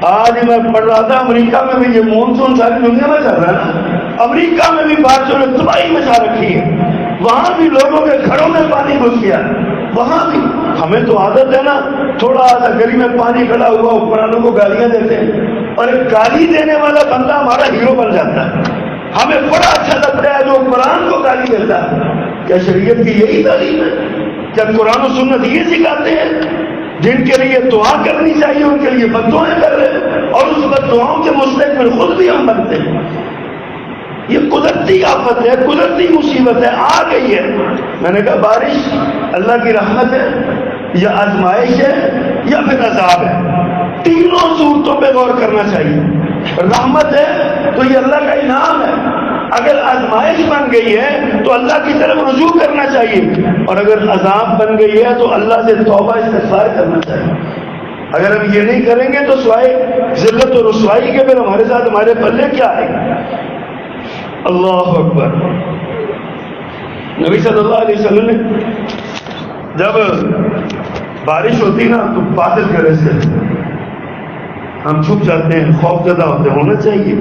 آج میں پڑھ رہا تھا امریکہ میں بھی یہ مونسون ساری دنیا میں چل رہا ہے نا، امریکہ میں بھی بارشوں نے تباہی مچا رکھی ہے، وہاں بھی لوگوں کے گھروں میں پانی گھس گیا. وہاں بھی ہمیں تو عادت ہے نا، تھوڑا سا گلی میں پانی کھڑا ہوا حکمرانوں کو گالیاں دیتے ہیں، اور ایک گالی دینے والا بندہ ہمارا ہیرو بن جاتا ہے. ہمیں بڑا اچھا لگتا ہے جو حکمران کو گالی دیتا ہے. کیا شریعت کی یہی تعلیم ہے؟ کیا قرآن و سنت یہ سکھاتے ہیں؟ جن کے لیے دعا کرنی چاہیے ان کے لیے بد دعائیں کر رہے ہیں، اور اس بد دعاؤں کے مستحق خود بھی ہم بنتے ہیں. یہ قدرتی آفت ہے، قدرتی مصیبت ہے، آ گئی ہے. میں نے کہا بارش اللہ کی رحمت ہے یا آزمائش ہے یا پھر عذاب ہے. تینوں صورتوں پہ غور کرنا چاہیے. رحمت ہے تو یہ اللہ کا انعام ہے، اگر آزمائش بن گئی ہے تو اللہ کی طرف رجوع کرنا چاہیے، اور اگر عذاب بن گئی ہے تو اللہ سے توبہ استغفار کرنا چاہیے. اگر ہم یہ نہیں کریں گے تو سوائے ذلت و رسوائی کے پھر ہمارے ساتھ ہمارے پلے کیا ہے؟ اللہ اکبر. نبی صلی اللہ علیہ وسلم نے جب بارش ہوتی نا تو بادل گرج سے ہم چھپ جاتے ہیں، خوف زدہ ہوتے ہونا چاہیے،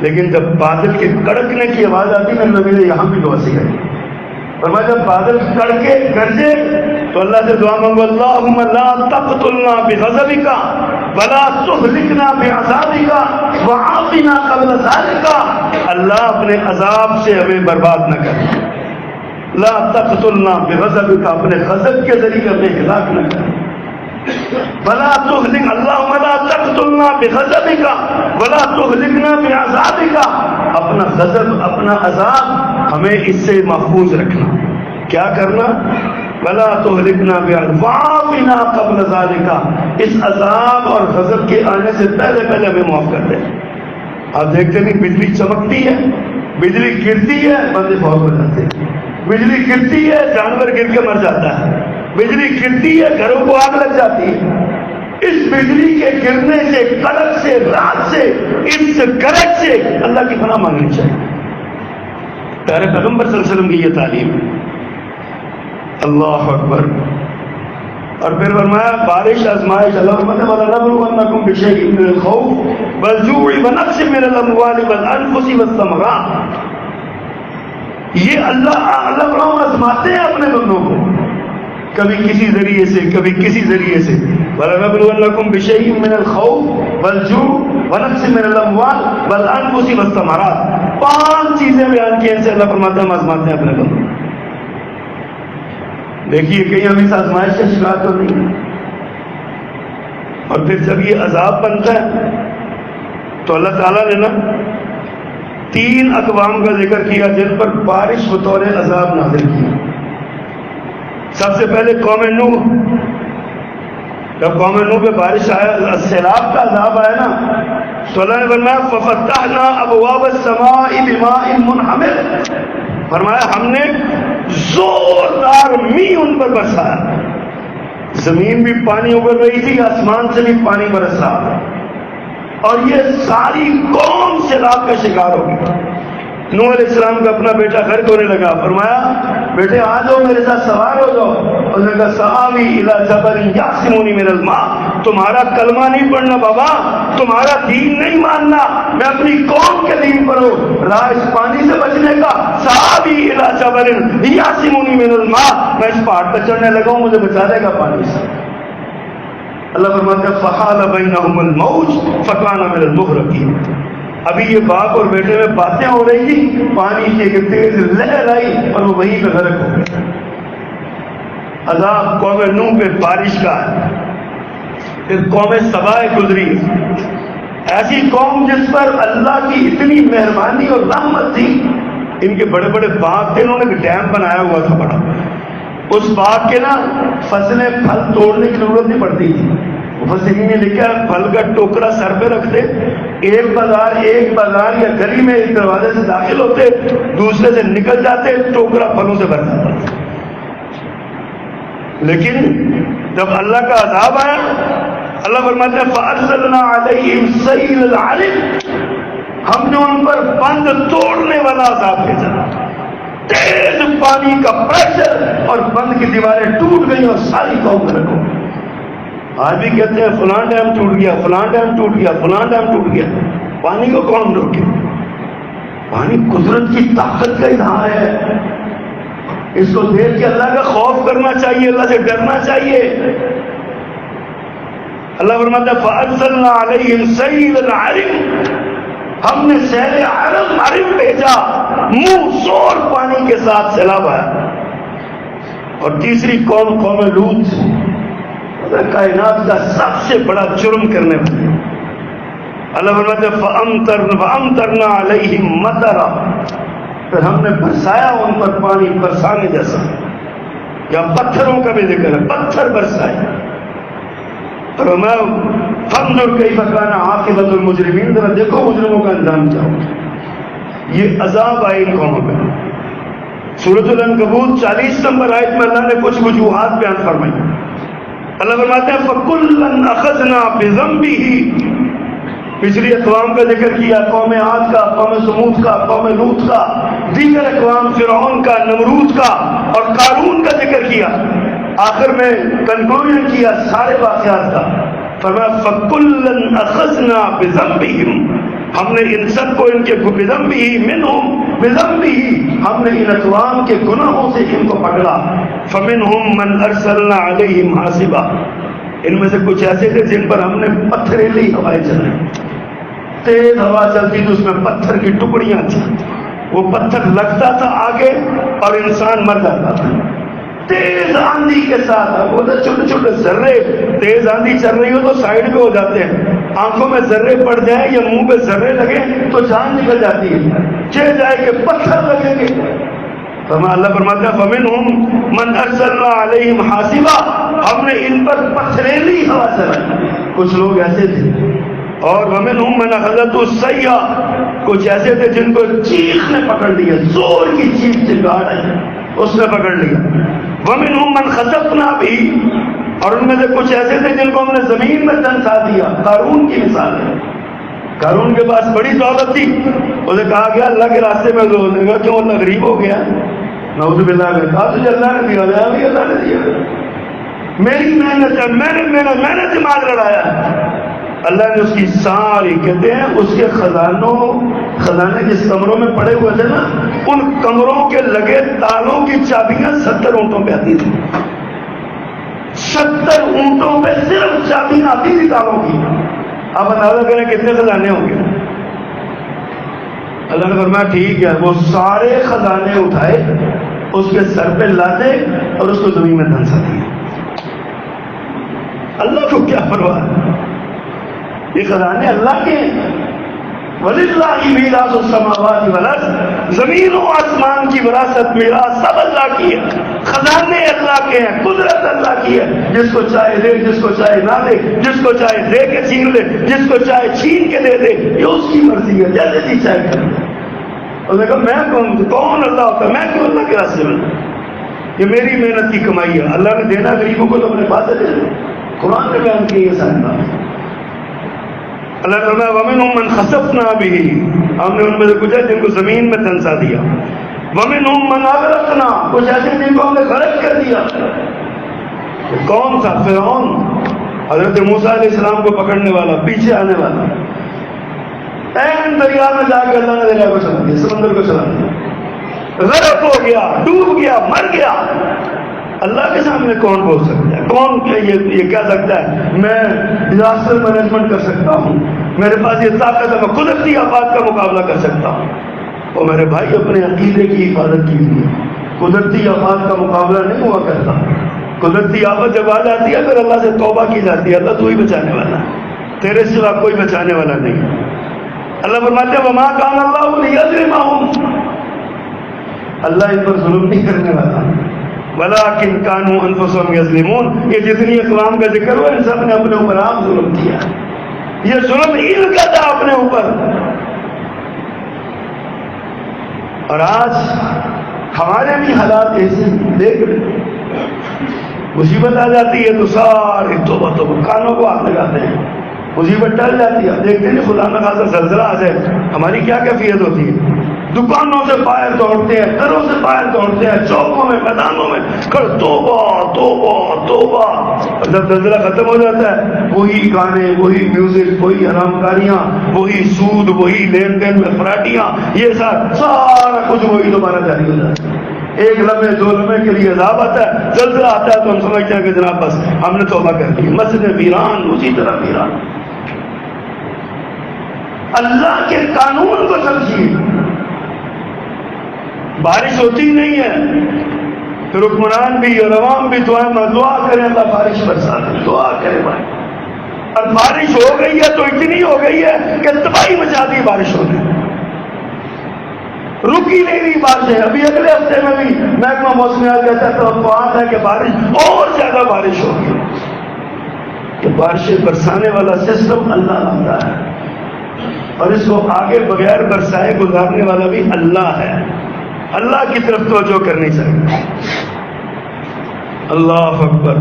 لیکن جب بادل کے کڑکنے کی آواز آتی ہے نبی نے یہاں بھی دعا سکھائی. فرمایا جب بادل کڑکے گرجے تو اللہ سے دعا مانگو، اللہم لا تقتلنا بغضبک ولا تہلکنا بعذابک وعافنا قبل ذلک. اللہ اپنے عذاب سے ہمیں برباد نہ کر، لا تقتلنا بغضبک، اپنے غضب کے ذریعے ہمیں ہلاک نہ کر، ولا تهلك اللهم لا تقتلنا بغضبك ولا تهلكنا بعذابك، اپنا غضب اپنا عذاب ہمیں اس سے محفوظ رکھنا، کیا کرنا؟ ولا تهلكنا بعذابنا قبل ذلك، اس عذاب اور غضب کے آنے سے پہلے پہلے ہمیں معاف کر دے۔ آپ دیکھتے نہیں بجلی چمکتی ہے، بجلی گرتی ہے، بندے بہت ہو جاتے ہیں، بجلی گرتی ہے جانور گر کے مر جاتا ہے، بجلی گرتی ہے گھروں کو آگ لگ جاتی ہے۔ اس بجلی کے گرنے سے، کڑک سے، رات سے، اس گرج سے اللہ کی پناہ مانگنی چاہیے۔ پیارے پیغمبر صلی اللہ علیہ وسلم کی یہ تعلیم ہے۔ اللہ اکبر۔ اور پھر فرمایا بارش آزمائش، اللہ فرماتا ہے وَلَنَبْلُوَنَّكُمْ بِشَيْءٍ مِّنَ الْخَوْفِ وَالْجُوعِ وَنَقْصٍ مِّنَ الْأَمْوَالِ وَالْأَنفُسِ وَالثَّمَرَاتِ، یہ اللہ آزماتے ہیں اپنے بندوں کو، کبھی کسی ذریعے سے، کبھی کسی ذریعے سے۔ وَلَنَبْلُوَنَّكُمْ بِشَيْءٍ مِّنَ الْخَوْفِ وَالْجُوعِ وَنَقْصٍ مِّنَ الْأَمْوَالِ وَالْأَنفُسِ وَالثَّمَرَاتِ، 5 چیزیں بیان کی ہیں سے اللہ فرماتا ہے ہم آزماتے ہیں اپنے بندوں۔ دیکھیے کہیں ہم اس آزمائش کا شکار تو نہیں، اور پھر جب یہ عذاب بنتا ہے تو اللہ تعالیٰ نے نا 3 اقوام کا ذکر کیا جن پر بارش بطور عذاب نازل کی۔ سب سے پہلے قوم نوح، جب قوم نوح پہ بارش آیا، سیلاب کا عذاب آیا نا، تو اللہ نے فرمایا فَفَتَحْنَا أَبْوَابَ السَّمَاءِ بِمَاءٍ مُنْهَمِرٍ، فرمایا ہم نے زوردار میںہ ان پر برسایا، زمین بھی پانی ابل رہی تھی، آسمان سے بھی پانی برس رہا تھا، اور یہ ساری قوم سیلاب کا شکار ہو گئی۔ نوح علیہ السلام کا اپنا بیٹا غرق ہونے لگا، فرمایا بیٹے آ جاؤ میرے ساتھ سوار ہو جاؤ، اور نے کہا سآوی الی جبل یعصمنی من الماء، تمہارا کلمہ نہیں پڑھنا بابا، تمہارا دین نہیں ماننا، میں اپنی قوم کے دین پر ہوں، راہ اس پانی سے بچنے کا، سآوی الی جبل یعصمنی من الماء، میں اس پہاڑ پر چڑھنے لگا ہوں، مجھے بچا دے گا پانی سے۔ اللہ فرماتا ہے فحال بینہم الموج فکان من المغرقین، ابھی یہ باپ اور بیٹے میں باتیں ہو رہی تھی، پانی کی ایک تیز لہر آئی اور وہ وہیں پہ غرق ہو گیا۔ عذاب قوم نوح پہ بارش کا ہے۔ پھر قوم سبا گزری، ایسی قوم جس پر اللہ کی اتنی مہربانی اور رحمت تھی، ان کے بڑے بڑے باغ تھے، انہوں نے ایک ڈیم بنایا ہوا تھا بڑا، اس باغ کے نا فصلیں پھل توڑنے کی ضرورت نہیں پڑتی تھی، مفسرین نے لکھا پھل کا ٹوکرا سر پہ رکھتے، ایک بازار یا گلی میں ایک دروازے سے داخل ہوتے، دوسرے سے نکل جاتے، ٹوکرا پھلوں سے بھر جاتا۔ لیکن جب اللہ کا عذاب آیا، اللہ فرماتے ہیں فَأَرْسَلْنَا عَلَيْهِمْ سَيْلَ الْعَرِمِ، ہم نے ان پر بند توڑنے والا عذاب بھیجا، تیز پانی کا پریشر، اور بند کی دیواریں ٹوٹ گئی اور ساری قوم غرق ہو گئی۔ آج بھی کہتے ہیں فلاں ڈیم ٹوٹ گیا، فلاں ڈیم ٹوٹ گیا، فلاں ڈیم ٹوٹ گیا، پانی کو کون روکے؟ پانی قدرت کی طاقت کا اظہار ہے، اس کو دیکھ کے اللہ کا خوف کرنا چاہیے، اللہ سے ڈرنا چاہیے۔ اللہ فرماتا ہے فَأَرْسَلْنَا عَلَيْهِمْ سَيْلَ الْعَرِمِ، ہم نے سیل عرم بھیجا، منہ زور پانی کے ساتھ سیلاب آیا۔ اور تیسری قوم لوط، کائنات کا سب سے بڑا جرم کرنے والے، اللہ فرماتے ہیں فَأَمْطَرْنَا عَلَيْهِمْ مَطَرًا، پھر ہم نے برسایا ان پر پانی برسانے جیسا، یا پتھروں کا بھی ذکر ہے، پتھر برسائے۔ اور میں فَانْظُرْ كَيْفَ كَانَ عَاقِبَةُ الْمُجْرِمِينَ، ذرا دیکھو مجرموں کا انجام کیا ہو۔ یہ عذاب آئے ان قوموں پہ۔ سورۃ العنکبوت 40 نمبر آیت میں اللہ نے کچھ وجوہات بیان فرمائی۔ اللہ فرماتے ہیں فَكُلًّا أَخَذْنَا بِذَنبِهِ، پچھلی اقوام کا ذکر کیا، قوم عاد کا، قوم سمود کا، قوم لوط کا، دیگر اقوام فرعون کا، نمرود کا اور قارون کا ذکر کیا، آخر میں کنکلوژن کیا سارے واقعات کا۔ فرمایا فَكُلًّا أَخَذْنَا بِذَنبِهِمْ، ہم نے ان سب کو ان کے بِذَنبِهِ مِنْهُمْ بِذَنبِهِ، ہم نے ان اقوام کے گناہوں سے ان کو پکڑا۔ فَمِنْهُمْ مَنْ أَرْسَلْنَا عَلَيْهِمْ حَاصِبًا، ان میں سے کچھ ایسے تھے جن پر ہم نے پتھریلی ہوائیں چلائی، تیز ہوا چلتی تو اس میں پتھر کی ٹکڑیاں تھیں، وہ پتھر لگتا تھا آگے اور انسان مر جاتا تھا تیز آندھی کے ساتھ. وہ تو چھوٹے چھوٹے ذرے, تیز آندھی چل رہی ہو تو سائڈ پہ ہو جاتے ہیں, آنکھوں میں ذرے پڑ جائیں یا منہ پہ ذرے لگے تو جان نکل جاتی ہے, چہ جائے کہ پتھر لگیں گے. اللہ فرماتا ہے فَمِنْهُمْ مَنْ أَرْسَلْنَا عَلَيْهِمْ حَاصِبًا, ہم نے ان پر پتھریلی ہوا چلائی. کچھ لوگ ایسے تھے. اور وَمِنْهُمْ مَنْ أَخَذَتْهُ السَّيْحَةُ, کچھ ایسے تھے جن کو چیخ نے پکڑ لیا, زور کی چیخ چگاڑ ہے اس نے پکڑ لیا. وَمِنْهُمْ مَنْ خَسَفْنَا بِهِ, اور ان میں سے کچھ ایسے تھے جن کو ہم نے زمین میں دھنسا دیا. قارون کی مثال ہے. قارون کے پاس بڑی دولت تھی, اسے کہا گیا اللہ کے راستے میں زور دے گا, کیوں اللہ غریب ہو گیا. نعوذ باللہ میں کہا تجھے اللہ نے دیا, بھی اللہ نے دیا, میری محنت ہے, میں نے دماغ لڑایا. اللہ نے اس کی ساری, کہتے ہیں اس کے خزانے جس کمروں میں پڑے ہوئے تھے نا, ان کمروں کے لگے تالوں کی چابیاں 70 اونٹوں پہ آتی تھی. 70 اونٹوں پہ صرف چابیاں آتی تھی تالوں کی. آپ اندازہ کریں کتنے خزانے ہوں گے. اللہ نے فرمایا ٹھیک ہے, وہ سارے خزانے اٹھائے, اس کے سر پہ لاتے اور اس کو زمین میں دھنسا دیا. اللہ کو کیا پرواہ ہے, یہ خزانے اللہ کے ہیں. وَلِلَّهِ مِيرَاثُ السَّمَاوَاتِ وَالْأَرْضِ, زمین و آسمان کی وراثت میراث سب اللہ کی ہے. خزانے اللہ کے ہیں, قدرت اللہ کی ہے. جس کو چاہے دے, جس کو چاہے نہ دے, جس کو چاہے دے کے چھین لے, جس کو چاہے چھین کے دے دے, یہ اس کی مرضی ہے, جیسے جی چاہے کر دے. اور نے کہا میں کون اللہ ہوتا, میں کیوں اللہ کے راستے میں, یہ میری محنت کی کمائی ہے. اللہ نے دینا غریبوں کو تو اپنے پاس دے دے. قرآن نے بیان کی یہ ساری بات. اللہ تعالیٰ وَمِنْهُمْ مَنْ خَسَفْنَا بِهِ, ہم نے ان میں سے کچھ ہے جن کو زمین میں دھنسا دیا. وَمِنْهُمْ مَنْ أَغْرَقْنَا, کچھ ایسے جن کو ہم نے غرق کر دیا. کون تھا؟ فرعون, حضرت موسیٰ علیہ السلام کو پکڑنے والا, پیچھے آنے والا. این دریا میں جا کے اللہ نے دریا کو چلا دیا, سمندر کو چلا دیا, غرق ہو گیا, ڈوب گیا, مر گیا. اللہ کے سامنے کون بول سکتا ہے, کون یہ کہہ سکتا ہے میں ڈیزاسٹر مینجمنٹ کر سکتا ہوں, میرے پاس یہ طاقت ہے, میں قدرتی آفات کا مقابلہ کر سکتا ہوں. اور میرے بھائی اپنے عقیدے کی حفاظت کیجیے. قدرتی آفات کا مقابلہ نہیں ہوا کرتا. قدرتی آفت جب آ جاتی ہے پھر اللہ سے توبہ کی جاتی ہے, اللہ تو ہی بچانے والا ہے, تیرے سوا کوئی بچانے والا نہیں. اللہ فرماتے ہیں وما کان اللہ لیظلمہم, اللہ ان پر ظلم نہیں کرنے والا, ولیکن کانوا انفسہم یظلمون. یہ جتنی اقوام کا ذکر ہوا ان سب نے اپنے اوپر آپ ظلم کیا. یہ ظلم ان کا تھا اپنے اوپر. اور آج ہمارے بھی حالات ایسے دیکھ رہے, مصیبت آ جاتی ہے تو سارے توبہ توبہ کانوں کو ہاتھ لگاتے ہیں, مصیبت ٹل جاتی ہے. دیکھتے ہیں خدا نہ خاصا زلزلہ آ جائے ہماری کیا کیفیت ہوتی ہے. دکانوں سے باہر دوڑتے ہیں, گھروں سے باہر دوڑتے ہیں, چوکوں میں, میدانوں میں, توبہ توبہ توبہ. اور جب زلزلہ ختم ہو جاتا ہے وہی گانے, وہی میوزک, وہی حرام کاریاں, وہی سود, وہی لین دین میں فراڈیاں, یہ سارا کچھ وہی دوبارہ جاری ہو جاتا ہے. ایک لمحے دو لمحے کے لیے عذاب آتا ہے, زلزلہ آتا ہے تو ہم سمجھتے ہیں کہ جناب بس ہم نے توبہ کر لی. مسجد ویران اسی طرح ویران. اللہ کے قانون کو سمجھیے. بارش ہوتی نہیں ہے پھر حکمران بھی اور عوام بھی دعا کریں اللہ بارش برسا دے, دعا کریں بھائی. اور بارش ہو گئی ہے تو اتنی ہو گئی ہے کہ تباہی مچا دی بارش ہونے, رکی نہیں رہی بارشیں. ابھی اگلے ہفتے میں بھی محکمہ موسمیات کہتا ہے توقعات ہے کہ بارش اور زیادہ بارش ہوگی. کہ بارشیں برسانے والا سسٹم اللہ لاتا ہے اور اس کو آگے بغیر برسائے گزارنے والا بھی اللہ ہے. اللہ کی طرف توجہ کرنی چاہیے. اللہ اکبر.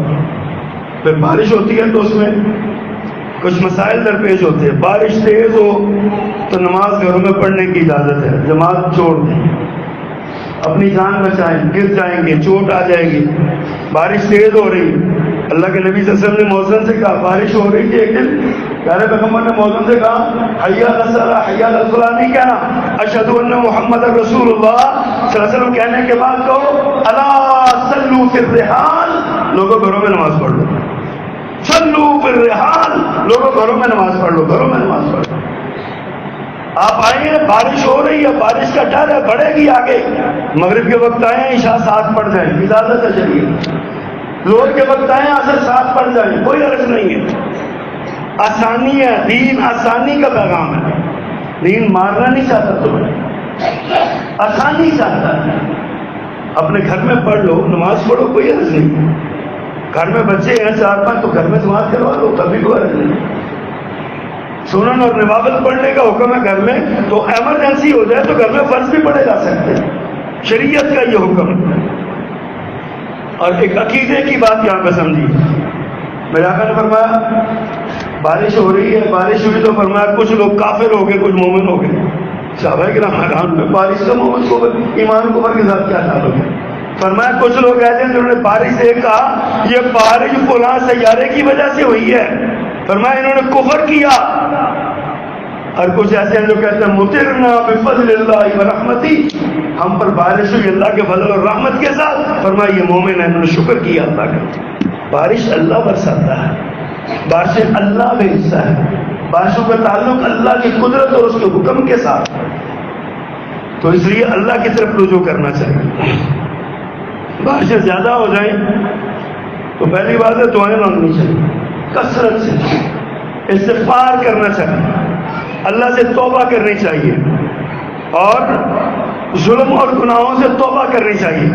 پھر بارش ہوتی ہے تو اس میں کچھ مسائل درپیش ہوتے ہیں. بارش تیز ہو تو نماز گھروں میں پڑھنے کی اجازت ہے, جماعت چھوڑ دیں, اپنی جان بچائیں, گر جائیں گے, چوٹ آ جائے گی. بارش تیز ہو رہی ہے, اللہ کے نبی صلی اللہ علیہ وسلم نے مؤذن سے کہا, بارش ہو رہی تھی ایک دن, پیارے پیغمبر نے مؤذن سے کہا حی علی الصلاۃ حی علی الفلاح نہیں کہنا, اشہد ان محمد رسول اللہ صلی اللہ علیہ وسلم کہنے کے بعد کہو الا صلوا فی الرحال, لوگوں گھروں میں نماز پڑھ لو. صلوا فی الرحال, لوگوں گھروں میں نماز پڑھ لو, گھروں میں نماز پڑھ لو. آپ آئے ہیں، بارش ہو رہی ہے، بارش کا ڈر ہے، بڑھے گی آگے، مغرب کے وقت آئے ہیں، عشاء ساتھ پڑ جائیں، اجازت ہے چلیے، ظہر کے وقت آئے ہیں، عصر ساتھ پڑ جائیں، کوئی حرج نہیں ہے، آسانی ہے، دین آسانی کا پیغام ہے، دین مارنا نہیں چاہتا تمہیں، آسانی چاہتا ہے، اپنے گھر میں پڑھ لو، نماز پڑھو، کوئی حرج نہیں، گھر میں بچے ہیں 4-5 تو گھر میں نماز کروا لو، کبھی کوئی حرج نہیں، سنن اور نوافل پڑھنے کا حکم ہے گھر میں، تو ایمرجنسی ہو جائے تو گھر میں فرض بھی پڑھے جا سکتے ہیں، شریعت کا یہ حکم ہے۔ اور ایک عقیدے کی بات یہاں پہ سمجھیے، میرے آقا نے فرمایا بارش ہو رہی ہے، بارش ہوئی تو فرمایا کچھ لوگ کافر ہو گئے، کچھ مومن ہو گئے، صحابہ کرام حیران ہوئے، بارش کا مومن کو ایمان کفر کے ساتھ کیا تعلق ہے؟ فرمایا کچھ لوگ ایسے ہیں جنہوں نے بارش سے کہا یہ بارش فلاں سیارے کی وجہ سے ہوئی ہے، فرمایا انہوں نے کفر کیا، اور کچھ ایسے ہیں جو کہتے ہیں مطرنا بفضل اللہ ورحمتی، ہم پر بارش ہوئی اللہ کے فضل اور رحمت کے ساتھ، فرمایا یہ مومن ہے، انہوں نے شکر کیا اللہ کا۔ بارش اللہ برساتا ہے، بارشیں اللہ بھیجتا ہے، بارشوں کا تعلق اللہ کی قدرت اور اس کے حکم کے ساتھ، تو اس لیے اللہ کی طرف رجوع کرنا چاہیے۔ بارشیں زیادہ ہو جائیں تو پہلی بات ہے دعائیں مانگنی چاہیے، کثرت سے استغفار کرنا چاہیے، اللہ سے توبہ کرنی چاہیے، اور ظلم اور گناہوں سے توبہ کرنی چاہیے،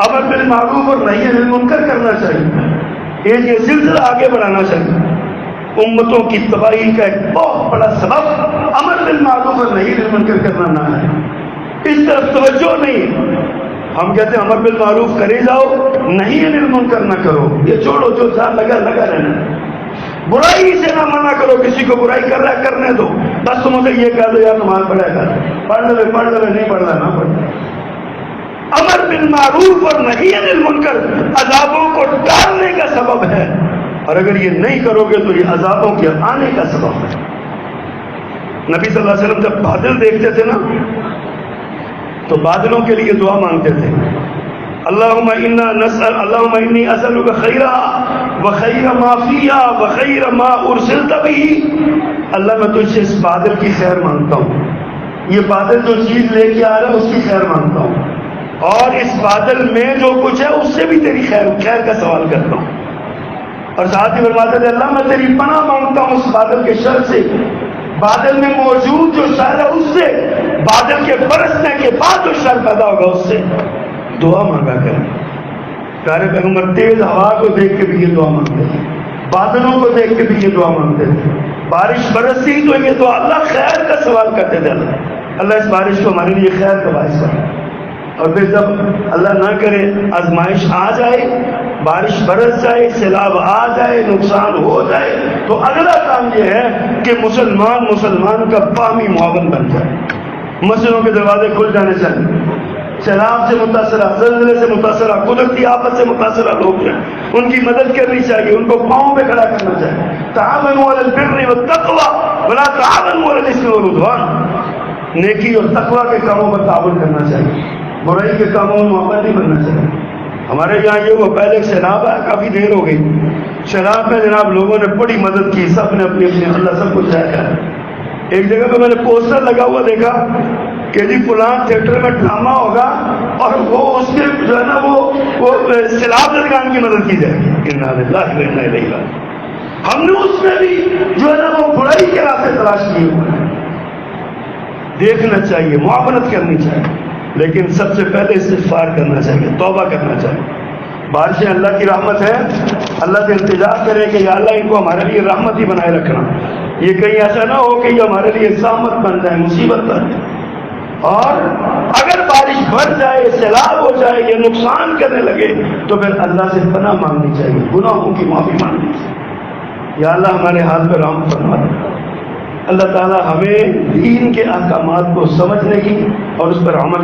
امر بالمعروف اور نہی عن المنکر کرنا چاہیے، یہ سلسلہ آگے بڑھانا چاہیے۔ امتوں کی تباہی کا ایک بہت بڑا سبب امر بالمعروف اور نہی عن المنکر کرنا نہ ہے، اس طرف توجہ نہیں، ہم کہتے ہیں امر بالمعروف کرے جاؤ، نہی عن المنکر نہ کرو، یہ چھوڑو، جو لگا رہنا، برائی سے نہ منع کرو، کسی کو برائی کر رہا ہے کرنے دو، بس تم اسے یہ کہہ دو یار نماز پڑھے گا، پڑھ لے نہیں پڑھ رہا نہ پڑھ۔ امر بالمعروف اور نہی عن المنکر عذابوں کو ٹالنے کا سبب ہے، اور اگر یہ نہیں کرو گے تو یہ عذابوں کے آنے کا سبب ہے۔ نبی صلی اللہ علیہ وسلم جب بادل دیکھتے تھے نا تو بادلوں کے لیے دعا مانگتے تھے، اللہم انی اسألک خیرہا وخیر ما فیہا وخیر ما ارسلت بہ، اللہ میں تجھ سے اس بادل کی خیر مانگتا ہوں، یہ بادل جو چیز لے کے آ رہا ہے اس کی خیر مانگتا ہوں، اور اس بادل میں جو کچھ ہے اس سے بھی تیری خیر کا سوال کرتا ہوں، اور ساتھ ہی فرماتے تھے اللہ میں تیری پناہ مانگتا ہوں اس بادل کے شر سے، بادل میں موجود جو شر ہے اس سے، بادل کے برسنے کے بعد جو شر پیدا ہوگا اس سے، دعا مانگا کریں۔ پیارے پیغمبر تیز ہوا کو دیکھ کے بھی یہ دعا مانگتے تھے، بادلوں کو دیکھ کے بھی یہ دعا مانگتے تھے، بارش برسی تو یہ دعا، اللہ خیر کا سوال کرتے تھے، اللہ اس بارش کو ہمارے لیے خیر کا باعث کرے، اور پھر جب اللہ نہ کرے آزمائش آ جائے، بارش برس جائے، سیلاب آ جائے، نقصان ہو جائے، تو اگلا کام یہ ہے کہ مسلمان کا باہمی معاون بن جائے، مسجدوں کے دروازے کھل جانے چاہیے، سیلاب سے متاثرہ، زلزلے سے متاثرہ، قدرتی آفت سے متاثرہ لوگ ہیں، ان کی مدد کرنی چاہیے، ان کو پاؤں پہ کھڑا کرنا چاہیے، تعاونوا علی البر والتقوی ولا تعاونوا علی الاثم والعدوان، نیکی اور تقوی کے کاموں پر تعاون کرنا چاہیے، برائی کے کاموں میں معاون نہیں بننا چاہیے۔ ہمارے یہاں یہ وہ پہلے ایک سیلاب آیا، کافی دیر ہو گئی، سیلاب میں جناب لوگوں نے بڑی مدد کی، سب نے اپنی اللہ سب کچھ طے کیا۔ ایک جگہ پہ میں نے پوسٹر لگا ہوا دیکھا کہ جی فلاں تھیٹر میں ڈرامہ ہوگا اور وہ اس میں جو ہے نا وہ سیلاب زدگان کی مدد کی جائے گی، انا للہ و انا الیہ راجعون۔ ہم نے اس میں بھی جو ہے نا وہ برائی کے راستے تلاش کیے ہوئے ہیں۔ دیکھنا چاہیے، معاونت کرنی چاہیے، لیکن سب سے پہلے استغفار کرنا چاہیے، توبہ کرنا چاہیے۔ بارشیں اللہ کی رحمت ہے، اللہ سے التجا کریں کہ یا اللہ ان کو ہمارے لیے رحمت ہی بنائے رکھنا، یہ کہیں ایسا نہ ہو کہ یہ ہمارے لیے زحمت بن جائے، مصیبت بن جائے۔ اور اگر بارش بڑھ جائے، سیلاب ہو جائے، یہ نقصان کرنے لگے تو پھر اللہ سے پناہ مانگنی چاہیے، گناہوں کی معافی مانگنی چاہیے، یا اللہ ہمارے حال پہ رحم فرما دے۔ اللہ تعالیٰ ہمیں دین کے احکامات کو سمجھنے کی اور اس پر عمل